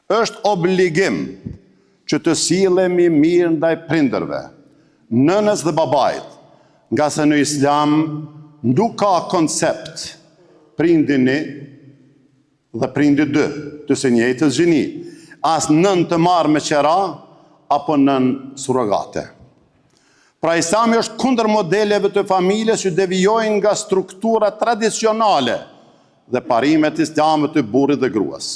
Është obligim që të silemi mirë ndaj prindërve, nënës dhe babait, nga se në Islam nuk ka koncept prindi një dhe prindi dy, të së njëjtës gjini, as nën të marrë me qera, apo nën surrogate. Pra Islami është kundër modeleve të familjes që devijojnë nga struktura tradicionale dhe parimet islame të burrit dhe gruas.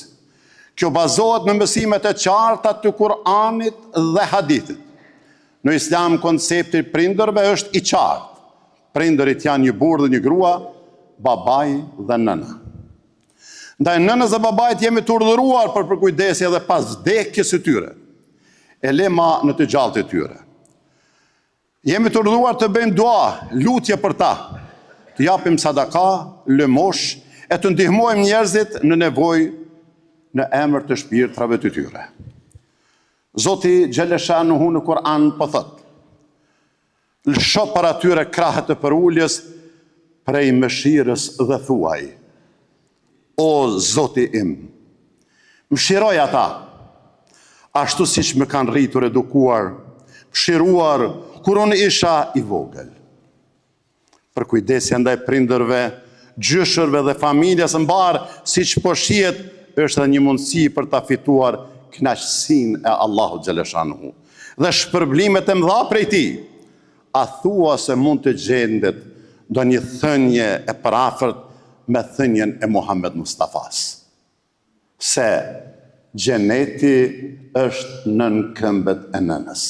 Kjo bazohet në mësimet e qarta të Kur'anit dhe hadithit. Në Islam koncepti i prindërve është i qartë. Prindërit janë një burrë dhe një grua, babai dhe nëna. Ndaj nënës dhe babait jemi të urdhëruar për përkujdesje edhe pas vdekjes së tyre, e lema në të gjallët e tyre. Jemi të urdhëruar të bëjmë dua, lutje për ta, të japim sadaka, lëmosh, e të ndihmojmë njerëzit në nevojë në emër të shpirtrave të tyre. Zoti Xheleshanuhu në Kur'an po thot: lësho për atyre krahët e përuljes prej mëshirës dhe thuaj: o Zoti im, mëshiroj ata, ashtu siç më kanë rritur, edukuar, mëshiruar kur unë isha i vogël. Për kujdesja ndaj prindërve, gjyshërve dhe familjes mbar, siç po shihet, është edhe një mundësi për ta fituar kënaqësinë e Allahut Xheleshanuhu dhe shpërblimet e mëdha prej tij. A thua se mund të gjendet ndonjë thënie e parafërt me thënien e Muhammed Mustafas, se xheneti është nën këmbët e nënës.